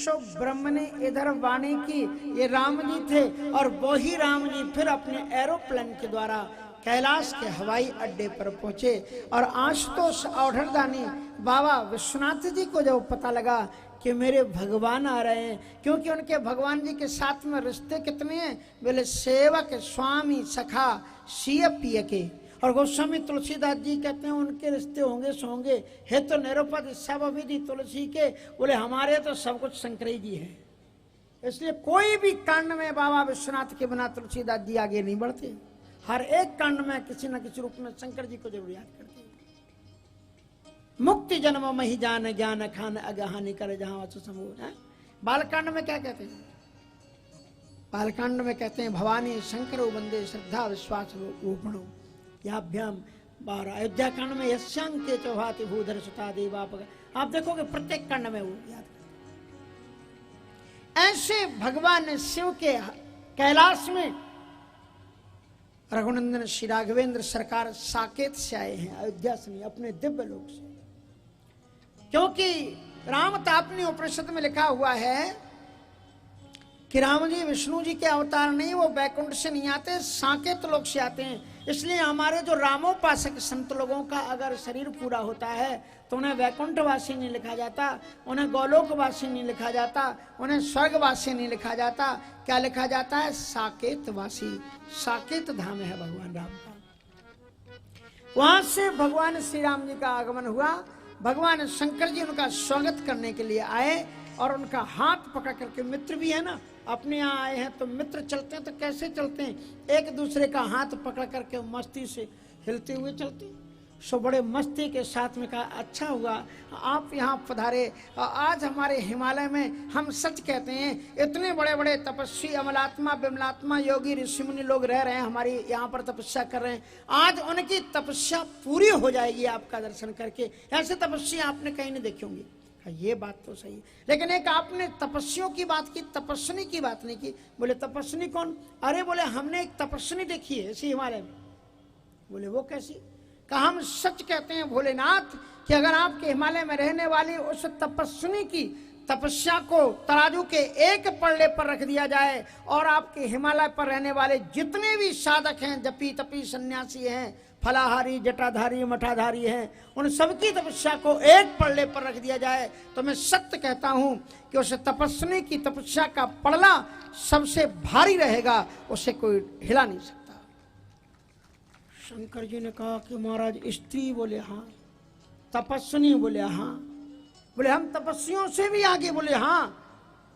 सो ब्रह्म ने इधर वाणी की, ये राम जी थे और वही राम जी फिर अपने एरोप्लेन के द्वारा कैलाश के हवाई अड्डे पर पहुंचे। और आशुतोष औढ़रदानी बाबा विश्वनाथ जी को जब पता लगा कि मेरे भगवान आ रहे हैं, क्योंकि उनके भगवान जी के साथ में रिश्ते कितने हैं, बोले सेवक स्वामी सखा सिय पिय के। और गोस्वामी तुलसीदास जी कहते हैं उनके रिश्ते होंगे सो होंगे, हे तो निरुपद सब विधि तुलसी के, बोले हमारे तो सब कुछ शंकर जी है। इसलिए कोई भी कांड में बाबा विश्वनाथ के बिना तुलसीदास जी आगे नहीं बढ़ते। हर एक कांड में किसी न किसी रूप में शंकर जी को जरूर याद करते हैं। मुक्ति जन्म मही जान ज्ञान खान अगहानि कर जहां समूह है। बालकांड में क्या कहते हैं? बालकांड में कहते हैं भवानी शंकर वंदे श्रद्धा विश्वास रूपणो याभ्याम 12। अयोध्या कांड में यश्यांके चौभाति भूधर सुता देवाप। आप देखोगे प्रत्येक कांड में वो याद करते। ऐसे भगवान शिव के कैलाश में रघुनंदन श्री राघवेंद्र सरकार साकेत से आए हैं, अयोध्या से नहीं, अपने दिव्य लोक से। क्योंकि रामतापनी उपनिषद में लिखा हुआ है कि राम जी विष्णु जी के अवतार नहीं, वो बैकुंठ से नहीं आते, साकेत लोक से आते हैं। इसलिए हमारे जो रामोपासक संत लोगों का अगर शरीर पूरा होता है तो उन्हें वैकुंठवासी नहीं लिखा जाता, उन्हें गोलोकवासी नहीं लिखा जाता, उन्हें स्वर्गवासी नहीं लिखा जाता। क्या लिखा जाता है? साकेतवासी। साकेत धाम है भगवान राम का। वहां से भगवान श्री राम जी का आगमन हुआ। भगवान शंकर जी उनका स्वागत करने के लिए आए और उनका हाथ पकड़ करके, मित्र भी है ना, अपने यहाँ आए हैं तो मित्र चलते हैं तो कैसे चलते हैं? एक दूसरे का हाथ पकड़ करके मस्ती से हिलते हुए चलते हैं। सो बड़े मस्ती के साथ में कहा अच्छा हुआ आप यहाँ पधारे। आज हमारे हिमालय में हम सच कहते हैं इतने बड़े बड़े तपस्वी अमलात्मा विमलात्मा योगी ऋषिमुनि लोग रह रहे हैं, हमारी यहाँ पर तपस्या कर रहे हैं। आज उनकी तपस्या पूरी हो जाएगी आपका दर्शन करके। ऐसे तपस्या आपने कहीं नहीं देखी होंगी। ये बात तो सही है, लेकिन एक आपने तपस्वियों की बात की, तपस्विनी की बात नहीं की। बोले तपस्विनी कौन? अरे बोले हमने एक तपस्विनी देखी है इसी हिमालय में। बोले वो कैसी? कहा हम सच कहते हैं भोलेनाथ कि अगर आपके हिमालय में रहने वाली उस तपस्विनी की तपस्या को तराजू के एक पल्ले पर रख दिया जाए और आपके हिमालय पर रहने वाले जितने भी साधक हैं, जपी तपी सन्यासी हैं, फलाहारी जटाधारी मठाधारी हैं, उन सबकी तपस्या को एक पल्ले पर रख दिया जाए तो मैं सत्य कहता हूं कि उस तपस्विनी की तपस्या का पड़ला सबसे भारी रहेगा, उसे कोई हिला नहीं सकता। शंकर जी ने कहा कि महाराज स्त्री? बोले हाँ। तपस्विनी? बोले हाँ। बोले हम तपस्वियों से भी आगे? बोले हाँ।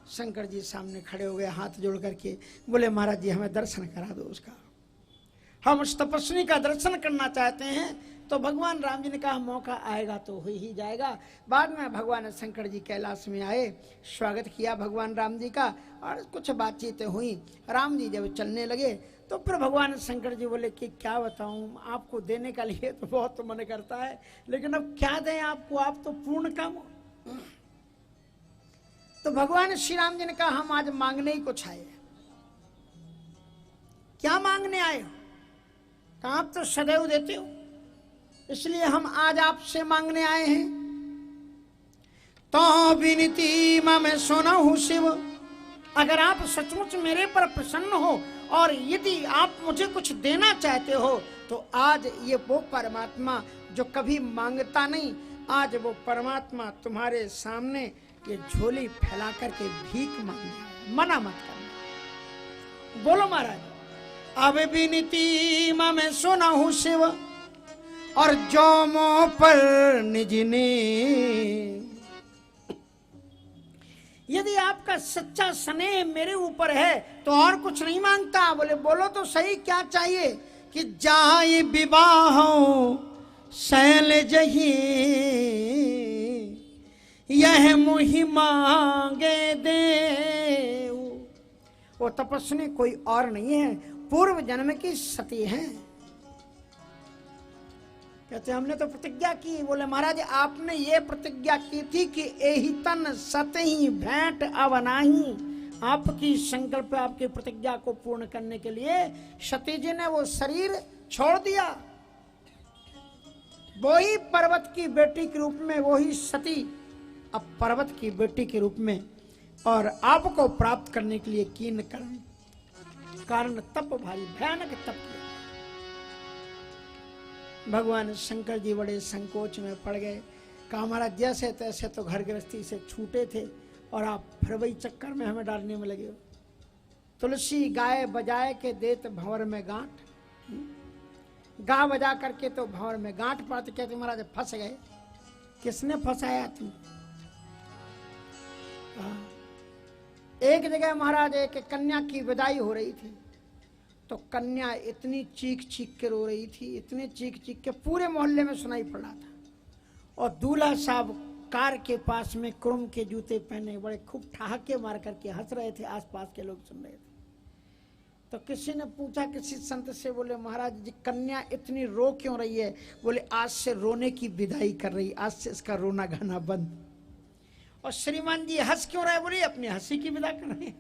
शंकर जी सामने खड़े हो गए हाथ जोड़ करके, बोले महाराज जी हमें दर्शन करा दो उसका, हम उस तपस्विनी का दर्शन करना चाहते हैं। तो भगवान राम जी ने कहा मौका आएगा तो हो ही जाएगा। बाद में भगवान शंकर जी कैलाश में आए, स्वागत किया भगवान राम जी का और कुछ बातचीतें हुई। राम जी जब चलने लगे तो फिर भगवान शंकर जी बोले कि क्या बताऊं, आपको देने का लिए तो बहुत मन करता है, लेकिन अब क्या दें आपको, आप तो पूर्ण काम हो। तो भगवान श्री राम जी ने कहा हम आज मांगने ही कुछ आए। क्या मांगने आए हो? कहा आप तो सदैव देते हो, इसलिए हम आज आपसे मांगने आए हैं। तो विनती मैं सुनहु शिव, अगर आप सचमुच मेरे पर प्रसन्न हो और यदि आप मुझे कुछ देना चाहते हो तो आज ये वो परमात्मा जो कभी मांगता नहीं, आज वो परमात्मा तुम्हारे सामने ये झोली फैला करके भीख मांगने आया। मना मत करना। बोलो महाराज। अब विनती मैं सुनहु शिव और जो मोह पर निज ने, यदि आपका सच्चा स्नेह मेरे ऊपर है तो और कुछ नहीं मांगता। बोले बोलो तो सही क्या चाहिए? कि जाए विवाह शैल जही यह मुहि मांगे दे। वो तपस्विनी कोई और नहीं है, पूर्व जन्म की सती है। कहते हमने तो प्रतिज्ञा की। बोले महाराज आपने ये प्रतिज्ञा की थी कि एहि तन सतही भेंट अवनाही। आपकी संकल्प आपकी प्रतिज्ञा को पूर्ण करने के लिए सती जी ने वो शरीर छोड़ दिया। वही पर्वत की बेटी के रूप में वही सती अब पर्वत की बेटी के रूप में और आपको प्राप्त करने के लिए कीन कारण तप भारी, भयानक तप किया। भगवान शंकर जी बड़े संकोच में पड़ गए। कहा महाराज जैसे तैसे तो घर गृहस्थी से छूटे थे और आप फिर वही चक्कर में हमें डालने में लगे हो। तुलसी गाय बजाए के देत भंवर में गांठ, गा बजा करके तो भंवर में गांठ पड़ते। कहते महाराज फंस गए। किसने फंसाया तुम? एक जगह महाराज एक कन्या की विदाई हो रही थी, तो कन्या इतनी चीख चीख के रो रही थी, इतनी चीख चीख के पूरे मोहल्ले में सुनाई पड़ रहा था। और दूल्हा साहब कार के पास में क्रोम के जूते पहने बड़े खूब ठहाके मार करके हंस रहे थे। आसपास के लोग सुन रहे थे। तो किसी ने पूछा किसी संत से, बोले महाराज जी कन्या इतनी रो क्यों रही है? बोले आज से रोने की विदाई कर रही, आज से इसका रोना गाना बंद। और श्रीमान जी हंस क्यों रहे? बोले अपनी हंसी की विदा कर रहे हैं।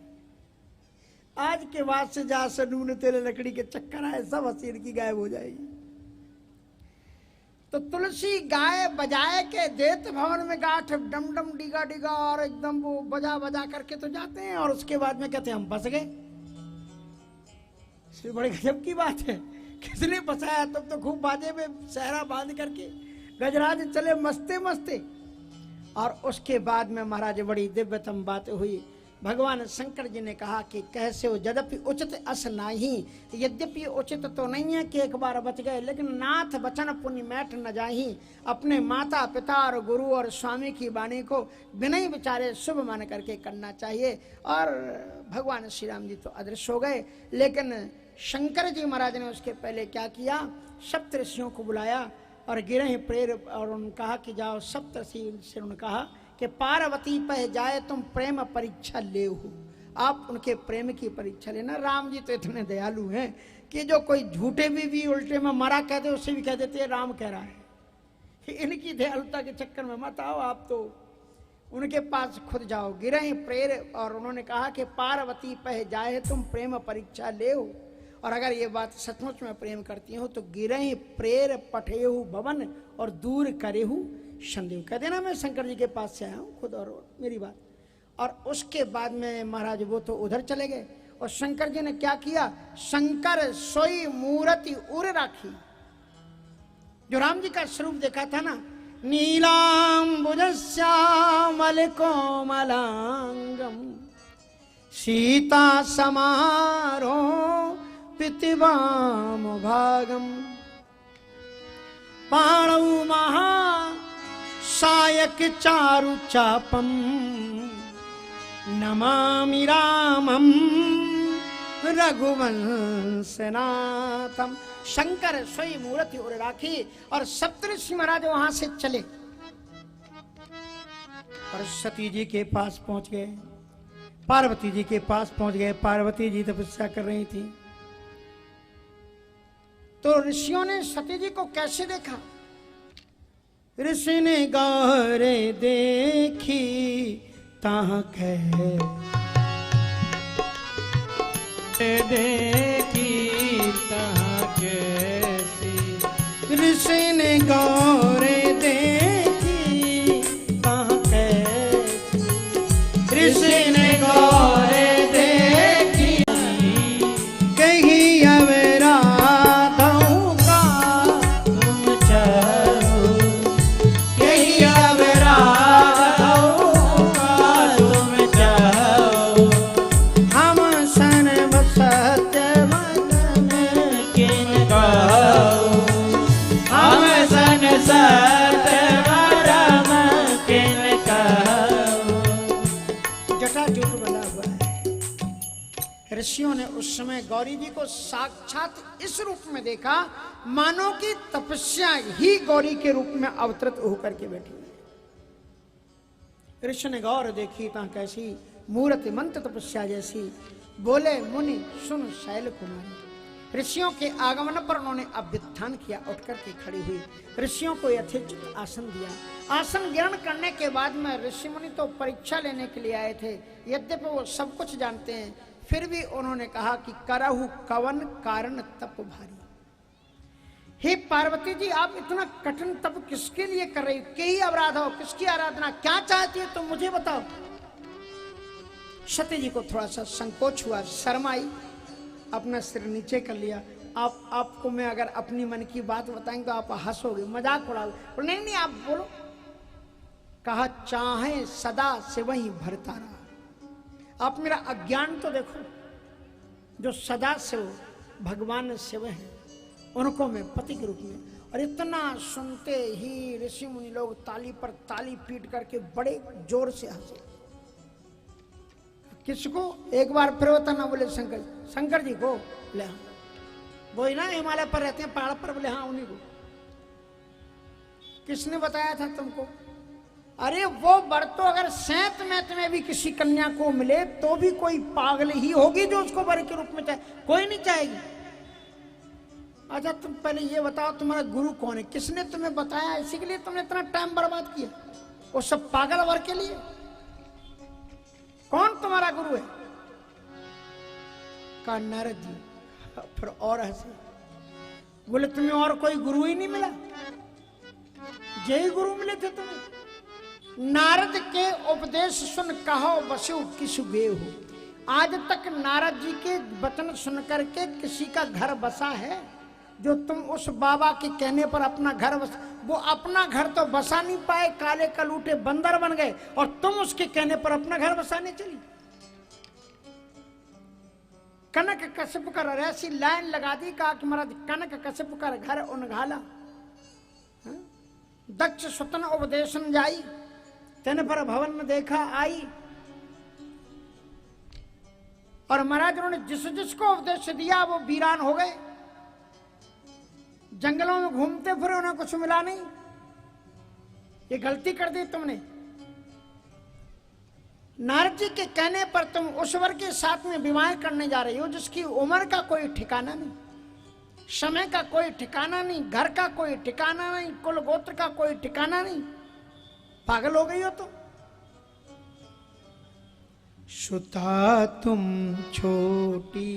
आज के बाद से जहां से नून तेरे लकड़ी के चक्कर आए सब हंसी इनकी गायब हो जाएगी। तो तुलसी गाय बजाए के देत भवन में गांठ, डम डम डिगा डिगा और एकदम वो बजा बजा करके तो जाते हैं और उसके बाद में कहते हैं हम फंस गए। इसलिए बड़ी गजब की बात है। किसने फंसाया? तब तो खूब बाजे में सहरा बांध करके गजराज चले मस्ते मस्ते। और उसके बाद में महाराज बड़ी दिव्यतम बात हुई। भगवान शंकर जी ने कहा कि कैसे हो यद्यपि उचित अस नाही, यद्यपि उचित तो नहीं है कि एक बार बच गए, लेकिन नाथ वचन पुण्य मैट न जाही। अपने माता पिता और गुरु और स्वामी की वाणी को बिना ही विचारे शुभ मान करके करना चाहिए। और भगवान श्री राम जी तो अदृश्य हो गए, लेकिन शंकर जी महाराज ने उसके पहले क्या किया? सप्त ऋषियों को बुलाया और गिरह प्रेर और उन्होंने कहा कि जाओ। सप्त ऋषि से उन्होंने कहा कि पार्वती पह जाए तुम प्रेम परीक्षा ले हो। आप उनके प्रेम की परीक्षा लेना। राम जी तो इतने दयालु हैं कि जो कोई झूठे भी उल्टे में मरा कहते उसे भी कह देते हैं राम कह रहा है। इनकी दयालुता के चक्कर में मत आओ, आप तो उनके पास खुद जाओ। गिरह प्रेर और उन्होंने कहा कि पार्वती पह जाए तुम प्रेम परीक्षा ले हो। और अगर ये बात सचमुच में प्रेम करती हो तो गिरह प्रेर पठेहु भवन और दूर करेहु संदेह। कह देना मैं शंकर जी के पास से आया हूँ खुद, और मेरी बात। और उसके बाद में महाराज वो तो उधर चले गए। और शंकर जी ने क्या किया? शंकर सोई मूर्ति उर राखी। जो राम जी का स्वरूप देखा था ना, नीलांबुजश्यामल कोमलांगम सीता समारो पितिवाम भागम पाणौ महा सायक चारु चापम नमामि रामम रघुवंशनाथम। शंकर सोई मूर्ति उर राखी। और सप्तऋषि महाराज वहां से चले और सती जी के पास पहुंच गए, पार्वती जी के पास पहुंच गए। पार्वती जी तपस्या कर रही थी। तो ऋषियों ने सती जी को कैसे देखा? ऋषि ने गौरे देखी ताह देखी ताह कैसी। ऋषि ने गौरे देखी ताह कैसी। ऋषि ने गौरे देखी कही अवरा ऋषियों ने उस समय गौरी जी को साक्षात इस रूप में देखा मानो कि तपस्या ही गौरी के रूप में अवतरित होकर के बैठी हुई। ऋषि ने गौर देखी ता कैसी मूर्ति मंत्र तपस्या जैसी। बोले मुनि सुन शैल कुमारी। ऋषियों के आगमन पर उन्होंने अभ्युत्थान किया, उठ करके खड़ी हुई। ऋषियों को यथोचित आसन दिया। आसन ग्रहण करने के बाद में ऋषि मुनि तो परीक्षा लेने के लिए आए थे। यद्यपि वो सब कुछ जानते हैं, फिर भी उन्होंने कहा कि करहु कवन कारण तप भारी। हे पार्वती जी, आप इतना कठिन तप किसके लिए कर रही हो? के ही अपराध हो? किसकी आराधना क्या चाहती है तुम मुझे बताओ। सती जी को थोड़ा सा संकोच हुआ, शर्म आई, अपना सिर नीचे कर लिया। आपको मैं अगर अपनी मन की बात बताएंगे तो आप हंसोगे, मजाक उड़ाओगे। नहीं नहीं आप बोलो। कहा चाहे सदा से वही भरता रहा। आप मेरा अज्ञान तो देखो, जो सदा से वो भगवान शिव हैं उनको मैं पति के रूप में। और इतना सुनते ही ऋषि मुनि लोग ताली पर ताली पीट करके बड़े जोर से हंसे। किसको? एक बार फिर बताना बोले शंकर जी को। बोले हाँ, वो ही ना हिमालय पर रहते हैं, पहाड़ पर। बोले हाँ उन्हीं को। किसने बताया था तुमको? अरे वो वर तो अगर सैत मैत में भी किसी कन्या को मिले तो भी कोई पागल ही होगी जो उसको वर के रूप में चाहे, कोई नहीं चाहेगी। अच्छा तुम पहले ये बताओ तुम्हारा गुरु कौन है? किसने तुम्हें बताया? इसी के लिए तुमने इतना टाइम बर्बाद किया वो सब पागल वर के लिए? कौन तुम्हारा गुरु है? कहा नारद जी। फिर और हंसे, बोले तुम्हें और कोई गुरु ही नहीं मिला, यही गुरु मिले थे तुम्हें। नारद के उपदेश सुन कहो बसु किसु गेहु। आज तक नारद जी के वचन सुन करके किसी का घर बसा है? जो तुम उस बाबा के कहने पर अपना घर वो अपना घर तो बसा नहीं पाए, काले कलूटे बंदर बन गए, और तुम उसके कहने पर अपना घर बसाने चली। कनक कश्यप कर ऐसी लाइन लगा दी, कहा कि महाराज कनक कश्यप कर घर उनघाला, दक्ष सुतन उपदेशन जाई, तेन पर भवन में देखा आई। और महाराज उन्होंने जिस जिसको उपदेश दिया वो वीरान हो गए, जंगलों में घूमते फिरे, उन्हें कुछ मिला नहीं। ये गलती कर दी तुमने। नारद जी के कहने पर तुम उस वर के साथ में विवाह करने जा रही हो जिसकी उम्र का कोई ठिकाना नहीं, समय का कोई ठिकाना नहीं, घर का कोई ठिकाना नहीं, कुल गोत्र का कोई ठिकाना नहीं। पागल हो गई हो तुम। सुता तुम छोटी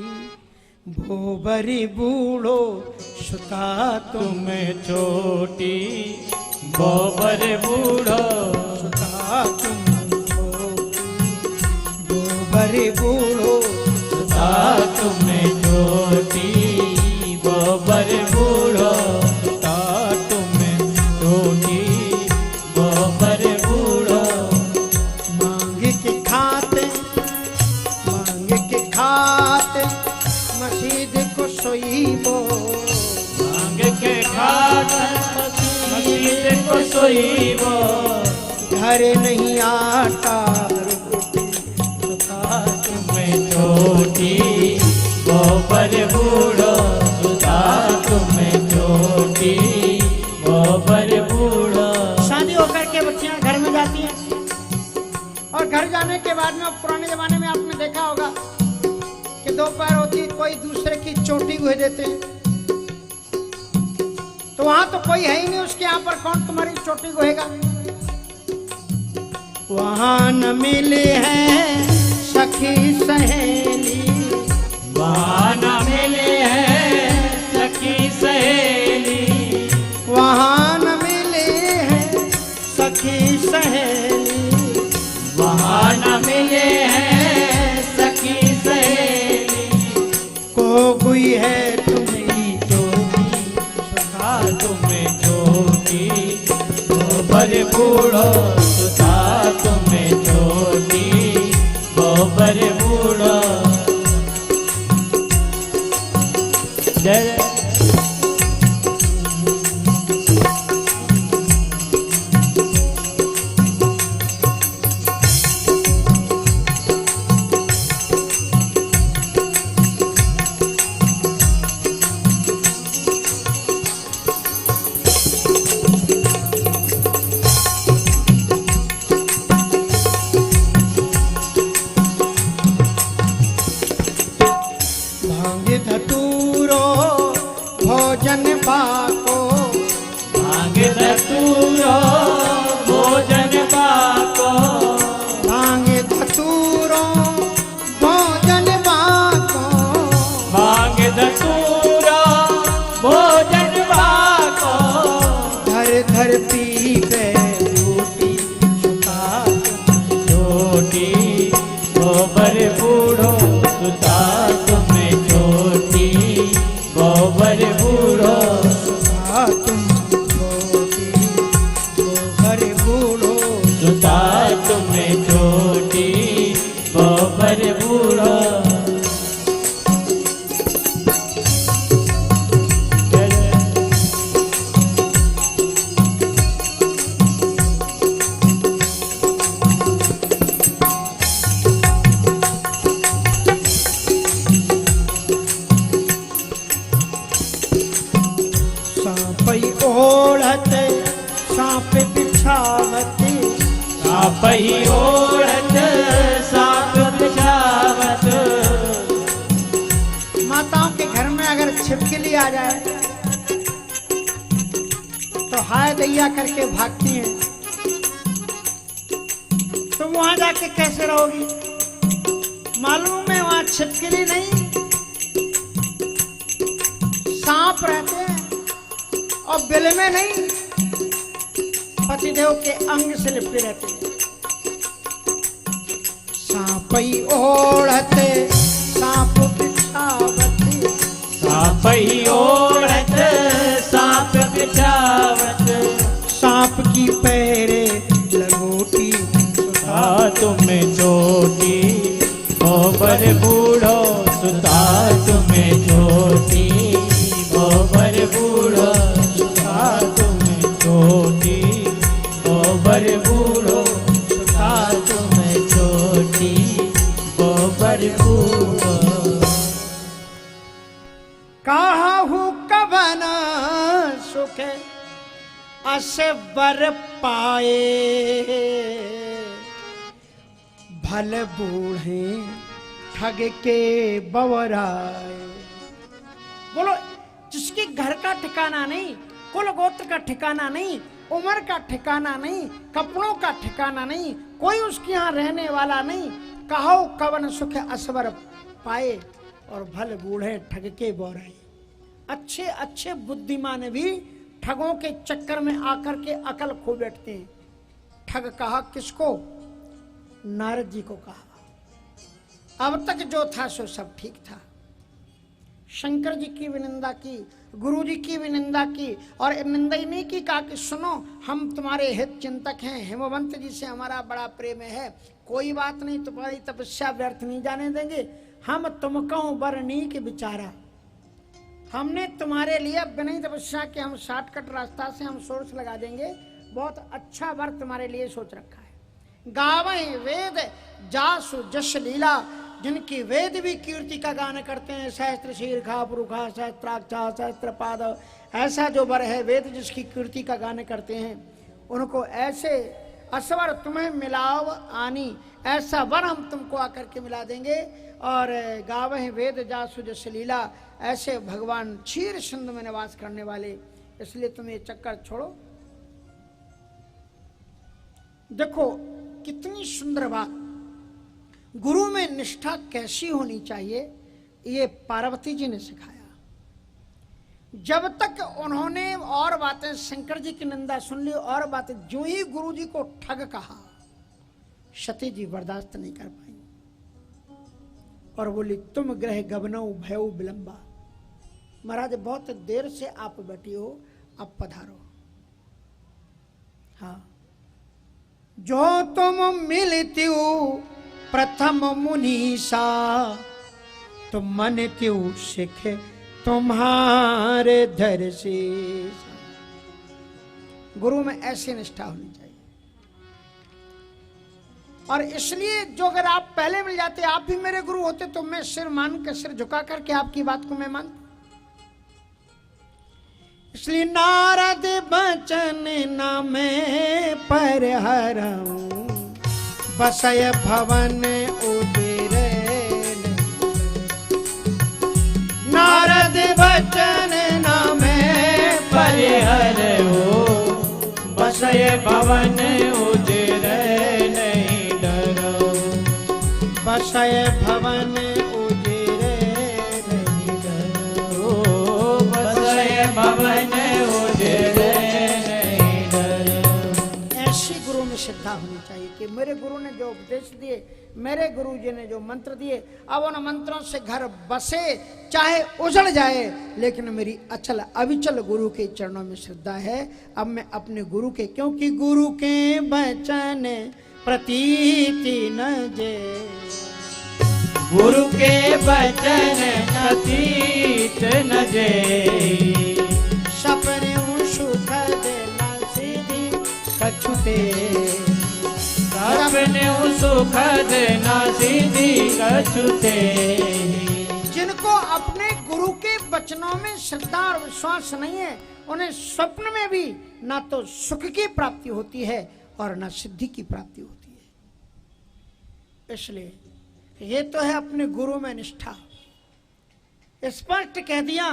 भोबरी बूढ़ो, सुता तुम छोटी भोबर बूढ़ो, सुता तुम भोबरी बूढ़ो, सुता तुम छोटी भोबर बूढ़ो, सुता तुम छोटी भोबर बूढ़ो। मांग के खाते मसीद को सोईबो, मांग के खाते मसीद को सोईबो, घर नहीं आटा सुता तुम छोटी गोबर बूढ़ो, सुता तुम छोटी गोबर बूढ़ो। शादी होकर के बच्चियां घर में जाती हैं और घर जाने के बाद में पुराने जमाने में आपने देखा होगा कि दो पैर होती कोई दूसरे की चोटी गुहे देते हैं। तो वहां तो कोई है ही नहीं, उसके यहाँ पर कौन तुम्हारी चोटी गुहेगा? वहां न मिले हैं सखी सहेली, वहां न मिले हैं सखी सहेली, वहां न मिले हैं सखी सहेली, वहां न मिले हैं सखी सहेली। को कोई है तुम्हें चोटी, सुता तुम्हें छोटी गोबर बूढ़ो, सुता तुम्हें छोटी गोबर बूढ़ो। जय गोबर बूढ़ो सुता तुम्हें छोटी, गोबर बूढ़ो सुता तुम छोटी, गोबर बूढ़ो सुता तुम्हें छोटी, गोबर बूढ़ो। सांप बिछावती, सापही ओढ़त सांप बिछावत। माताओं के घर में अगर छिपकली आ जाए तो हाय दैया करके भागती हैं। तुम वहां जाके कैसे रहोगी? मालूम है वहां छिपकली नहीं, सांप रहते हैं और बिल में नहीं, पतिदेव के अंग से लिपटे रहते हैं। सांपई ओढ़ते सांप बिछावत, सांपई ओढ़त सांप बिछावत। सांप की पैरे लगोटी, सुता तुम्हें छोटी, गोबर बूढ़ो सुता तुम्हें छोटी, गोबर बूढ़ो सुता तुम्हें छोटी, गोबर बूढ़ो सुता तुम्हें छोटी, गोबर बूढ़ो। काहू कवन सुख असे बर पाए, भल बूढ़े ठग के बवराए। बोलो, जिसके घर का ठिकाना नहीं, कुल गोत्र का ठिकाना नहीं, उम्र का ठिकाना नहीं, कपड़ों का ठिकाना नहीं, कोई उसके यहाँ रहने वाला नहीं, कहो कवन सुख असवर पाए और भल बूढ़े ठग के बौराए। अच्छे अच्छे बुद्धिमान भी ठगों के चक्कर में आकर के अकल खो बैठते हैं। ठग कहा किसको? नारद जी को कहा। अब तक जो था सो सब ठीक था। शंकर जी की भी निंदा की, गुरु जी की भी निंदा की, और निंदा ही नहीं की, कहा कि सुनो, हम तुम्हारे हित चिंतक हैं, हेमवंत जी से हमारा बड़ा प्रेम है, कोई बात नहीं, तुम्हारी तपस्या व्यर्थ नहीं जाने देंगे, हम तुमको बरनी के बिचारा, हमने तुम्हारे लिए बिना तपस्या के हम शॉर्टकट रास्ता से हम सोर्स लगा देंगे, बहुत अच्छा वर तुम्हारे लिए सोच रखा है। गावे वेद जासु जश लीला, जिनकी वेद भी कीर्ति का गान करते हैं, सहस्त्र शीर्षा पुरुषा सहस्त्राक्षा सहस्त्रपाद, ऐसा जो वर है वेद जिसकी कीर्ति का गान करते हैं, उनको ऐसे असवर तुम्हें मिलाव आनी, ऐसा वर हम तुमको आकर के मिला देंगे। और गावह वेद जासु जस लीला, ऐसे भगवान क्षीर सिंधु में निवास करने वाले, इसलिए तुम ये चक्कर छोड़ो। देखो कितनी सुंदर बात, गुरु में निष्ठा कैसी होनी चाहिए ये पार्वती जी ने सिखाया। जब तक उन्होंने और बातें शंकर जी की निंदा सुन ली और बातें, जो ही गुरु जी को ठग कहा, सती जी बर्दाश्त नहीं कर पाई और बोली तुम ग्रह गबनौ भयौ विलंबा। महाराज बहुत देर से आप बैठी हो, अब पधारो। हाँ, जो तुम मिलती हो प्रथम मुनीसा, तो मन त्यों सिख तुम्हारे धर से। गुरु में ऐसी निष्ठा होनी चाहिए। और इसलिए जो अगर आप पहले मिल जाते, आप भी मेरे गुरु होते, तो मैं सिर मान कर, सिर झुका करके आपकी बात को मैं मानता। इसलिए नारद बचन नामे पर हरऊं, बसय भवन उदिर। नारद बचन नामे पर हरऊं, बसय भवन उदिर नहीं डरो। बसय भवन उदिर नहीं डरो, बसय भवन उदिर नहीं डरो। ऐसी गुरु में श्रद्धा होनी चाहिए कि मेरे गुरु ने जो उपदेश दिए, मेरे गुरु जी ने जो मंत्र दिए, अब उन मंत्रों से घर बसे, चाहे उजड़ जाए, लेकिन मेरी अचल अविचल गुरु के चरणों में श्रद्धा है। अब मैं अपने गुरु के, क्योंकि गुरु के वचन प्रतीति न जे, गुरु के वचन प्रतीत न जे, सपने सुख देना सीधी कछुते, सपने सुख देना सीधी कछुते। जिनको अपने गुरु के वचनों में श्रद्धा और विश्वास नहीं है, उन्हें स्वप्न में भी ना तो सुख की प्राप्ति होती है और ना सिद्धि की प्राप्ति होती है। इसलिए ये तो है अपने गुरु में निष्ठा। स्पष्ट कह दिया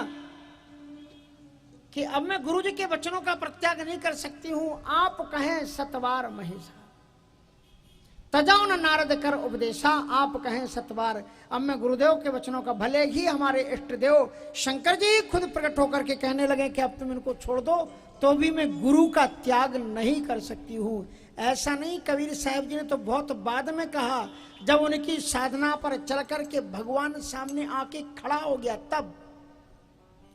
कि अब मैं गुरु जी के वचनों का प्रत्याग नहीं कर सकती हूं, आप कहें सतवार महेशा, तजाओ न नारद कर उपदेशा, आप कहें सतवार। अब मैं गुरुदेव के वचनों का, भले ही हमारे इष्ट देव शंकर जी खुद प्रकट होकर के कहने लगे कि अब तुम इनको छोड़ दो, तो भी मैं गुरु का त्याग नहीं कर सकती हूं। ऐसा नहीं, कबीर साहब जी ने तो बहुत बाद में कहा, जब उनकी साधना पर चल करके भगवान सामने आके खड़ा हो गया, तब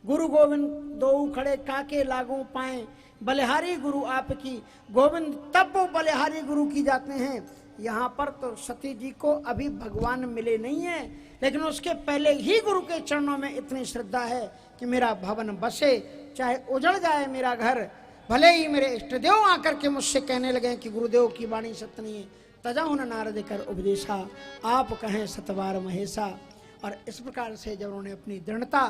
गुरु गोविंद दो खड़े काके लागू पाए, बलिहारी गुरु आपकी गोविंद, तब वो बलिहारी गुरु की जाते हैं। यहाँ पर तो सती जी को अभी भगवान मिले नहीं है, लेकिन उसके पहले ही गुरु के चरणों में इतनी श्रद्धा है कि मेरा भवन बसे, चाहे उजड़ जाए मेरा घर, भले ही मेरे इष्ट देव आकर के मुझसे कहने लगे कि गुरुदेव की वाणी सत्य नहीं है, तजाओ न नारद कर उपदेशा, आप कहें सतवार महेशा। और इस प्रकार से जब उन्होंने अपनी दृढ़ता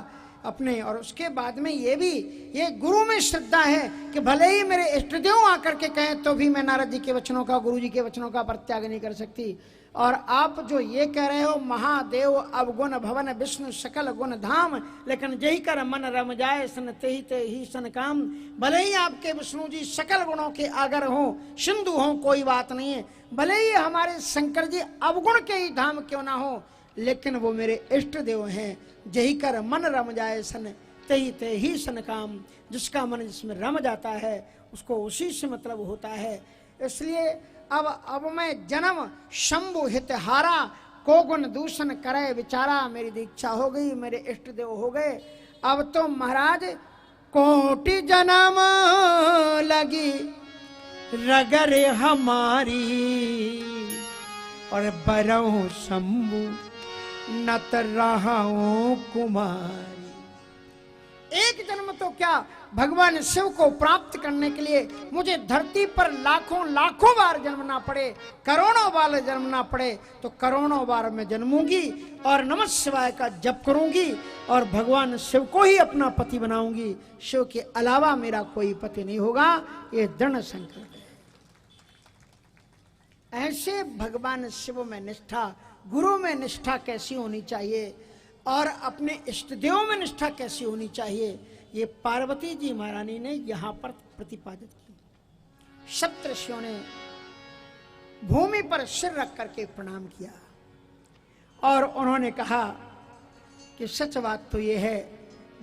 अपने, और उसके बाद में ये भी, ये गुरु में श्रद्धा है कि भले ही मेरे इष्ट देव आकर के कहें तो भी मैं नारद जी के वचनों का, गुरु जी के वचनों का परित्याग नहीं कर सकती। और आप जो ये कह रहे हो महादेव अवगुण भवन विष्णु सकल गुण धाम, लेकिन जही कर मन रम जाए सन ते ही सन काम, भले ही आपके विष्णु जी सकल गुणों के आगर हों, सिंधु हों, कोई बात नहीं है, भले ही हमारे शंकर जी अवगुण के ही धाम क्यों ना हो, लेकिन वो मेरे इष्ट देव हैं। जही कर मन रम जाए सन ते ही सन काम, जिसका मन जिसमें रम जाता है उसको उसी से मतलब होता है। इसलिए अब मैं जन्म शंभु हित हारा, को गुण दूषण करे विचारा, मेरी दीक्षा हो गई, मेरे इष्ट देव हो गए। अब तो महाराज कोटि जन्म लगी रगरे हमारी, और बरहु शंभु नत रहाऊं कुमारी। एक जन्म तो क्या, भगवान शिव को प्राप्त करने के लिए मुझे धरती पर लाखों लाखों बार जन्मना पड़े, करोड़ों बार जन्मना पड़े, तो करोड़ों बार मैं जन्मूंगी और नमः शिवाय का जप करूंगी और भगवान शिव को ही अपना पति बनाऊंगी। शिव के अलावा मेरा कोई पति नहीं होगा, ये दृढ़ संकल्प है। ऐसे भगवान शिव में निष्ठा, गुरु में निष्ठा कैसी होनी चाहिए और अपने इष्ट देव में निष्ठा कैसी होनी चाहिए, ये पार्वती जी महारानी ने यहाँ पर प्रतिपादित की। सप्तऋषियों ने भूमि पर सिर रख करके प्रणाम किया और उन्होंने कहा कि सच बात तो ये है,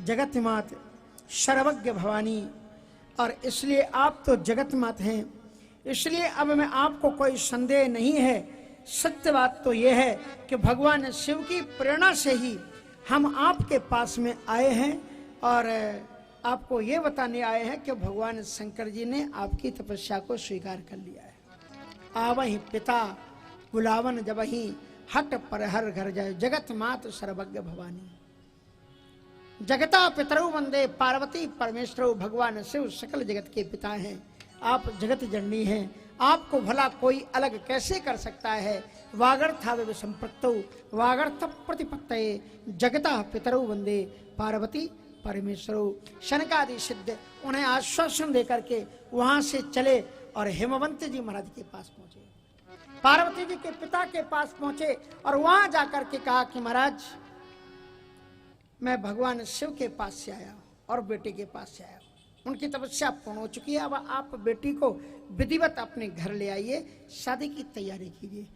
जगत मात सर्वज्ञ भवानी, और इसलिए आप तो जगत मात हैं, इसलिए अब मैं आपको कोई संदेह नहीं है। सत्य बात तो यह है कि भगवान शिव की प्रेरणा से ही हम आपके पास में आए हैं और आपको ये बताने आए हैं कि भगवान शंकर जी ने आपकी तपस्या को स्वीकार कर लिया है। आवहि पिता बुलावन जबहि हट पर हर घर जाए, जगत मात सर्वज्ञ भवानी। जगता पितरौ वंदे पार्वती परमेश्वर, भगवान शिव सकल जगत के पिता हैं, आप जगत जननी हैं, आपको भला कोई अलग कैसे कर सकता है। वागर्थाव संप्रक्तौ वागर्थ प्रतिपत्तये, जगता पितरौ वंदे पार्वती परमेश्वर। शनकादि सिद्ध उन्हें आश्वासन देकर के वहां से चले और हेमवंत जी महाराज के पास पहुंचे, पार्वती जी के पिता के पास पहुंचे और वहां जाकर के कहा कि महाराज मैं भगवान शिव के पास से आया और बेटे के पास से आया, उनकी तपस्या पूर्ण हो चुकी है, अब आप बेटी को विधिवत अपने घर ले आइए, शादी की तैयारी कीजिए।